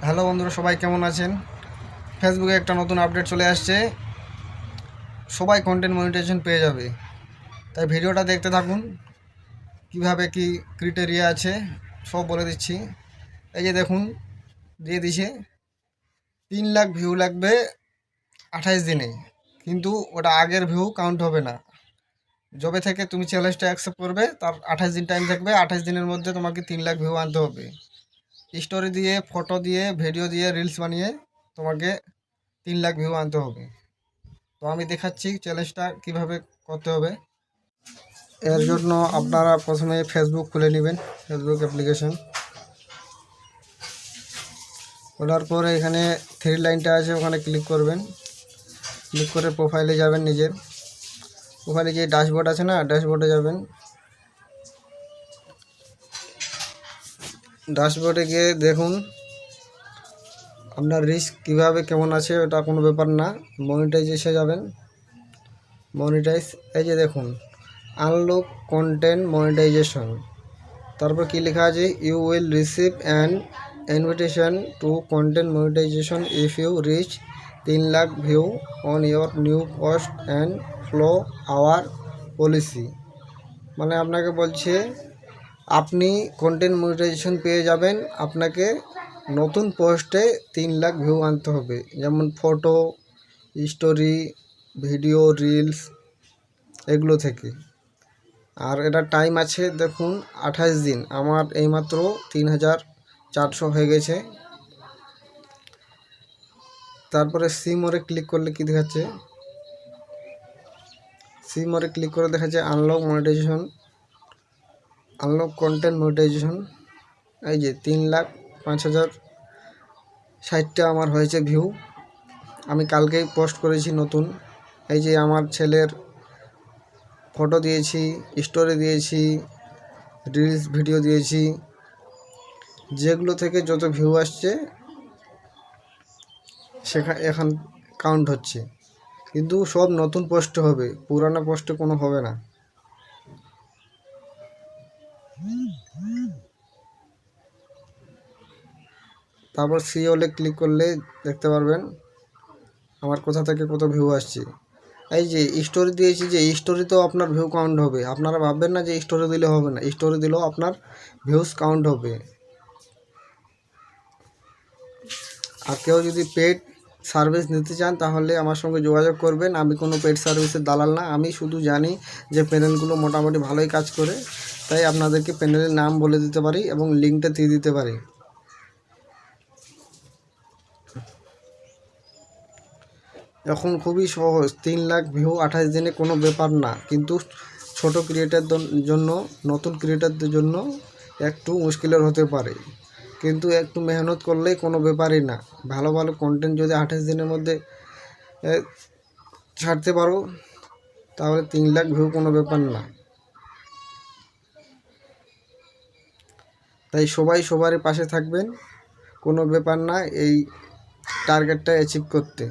Hello বন্ধুরা, সবাই কেমন আছেন? ফেসবুকে একটা নতুন আপডেট চলে আসছে। সবাই কন্টেন্ট মনিটাইজেশন পেয়ে যাবে। তাই ভিডিওটা দেখতে থাকুন। কিভাবে কি ক্রিটেরিয়া আছে সব বলে দিচ্ছি। এই যে দেখুন, দিয়ে দিছে 3 লাখ ভিউ লাগবে 28 দিনে। কিন্তু ওটা আগের ভিউ কাউন্ট হবে না। যবে থেকে তুমি চ্যালেঞ্জটা অ্যাকসেপ্ট করবে তার 28 দিন টাইম থাকবে। 28 দিনের মধ্যে তোমাকে 3 লাখ ভিউ আনতে হবে। স্টোরি দিয়ে, ফটো দিয়ে, ভিডিও দিয়ে, রিলস বানিয়ে তোমাকে 3 লাখ ভিউ আনতে হবে। তো আমি দেখাচ্ছি চ্যালেঞ্জটা কিভাবে করতে হবে। এর জন্য আপনারা প্রথমে ফেসবুক খুলে নেবেন, ফেসবুক অ্যাপ্লিকেশন খোলার পরে এখানে থ্রি লাইনটা আছে, ওখানে ক্লিক করবেন। ক্লিক করে প্রোফাইলে যাবেন, নিজের প্রোফাইলে যে ড্যাশবোর্ড আছে না, ড্যাশবোর্ডে যাবেন। ড্যাশবোর্ডে গিয়ে দেখুন আপনার রিস্ক কীভাবে কেমন আছে, ওটা কোনো ব্যাপার না। মনিটাইজেশনে যাবেন, মনিটাইজ, এই যে দেখুন আনলক কন্টেন্ট মনিটাইজেশন। তারপর কি লেখা আছে, you will receive an invitation to content monetization if you reach 3 lakh view on your new post and follow our policy. মানে আপনাকে বলছে আপনি কন্টেন্ট মনিটাইজেশন পেয়ে যাবেন, আপনাকে নতুন পোস্টে 3 লাখ ভিউ আনতে হবে, যেমন ফটো, স্টোরি, ভিডিও, রিলস, এগুলো থেকে। আর এটা টাইম আছে দেখুন 28 দিন। আমার এইমাত্র 3400 হয়ে গেছে। তারপরে সি মোরে ক্লিক করলে কি দেখাচ্ছে, সি মোরে ক্লিক করে দেখাচ্ছে unlock monetization, unlock content monetization. এই যে 3,05,060টা আমার হয়েছে ভিউ। আমি কালকেই পোস্ট করেছি নতুন। এই যে আমার ছেলের ফটো দিয়েছি, স্টোরি দিয়েছি, রিলস ভিডিও দিয়েছি, যেগুলো থেকে যত ভিউ আসছে এখন কাউন্ট হচ্ছে। কিন্তু সব নতুন পোস্টে হবে, পুরানো পোস্টে কোনো হবে না। তারপর সি হলে ক্লিক করলে দেখতে পারবেন আমার কোথা থেকে কত ভিউ আসছে। এই যে স্টোরি দিয়েছি, যে স্টোরিতেও আপনার ভিউ কাউন্ট হবে। আপনারা ভাববেন না যে স্টোরি দিলে হবে না, স্টোরি দিলেও আপনার ভিউজ কাউন্ট হবে। আর কেউ যদি পেড সার্ভিস নিতে চান তাহলে আমার সঙ্গে যোগাযোগ করবেন। আমি কোনো পেড সার্ভিসের দালাল না, আমি শুধু জানি যে প্যানেলগুলো মোটামুটি ভালোই কাজ করে, তাই আপনাদেরকে প্যানেলের নাম বলে দিতে পারি এবং লিঙ্কটা দিয়ে দিতে পারি। এখন খুবই সহজ, 3 লাখ ভিউ 28 দিনে কোনো ব্যাপার না। কিন্তু ছোট ক্রিয়েটারদের জন্য, নতুন ক্রিয়েটারদের জন্য একটু মুশকিলের হতে পারে, কিন্তু একটু মেহনত করলেই কোনো ব্যাপারই না। ভালো ভালো কন্টেন্ট যদি 28 দিনের মধ্যে ছাড়তে পারো তাহলে 3 লাখ ভিউ কোনো ব্যাপার না। তাই সবাই সবার পাশে থাকবেন, কোনো ব্যাপার না এই টার্গেটটা অ্যাচিভ করতে।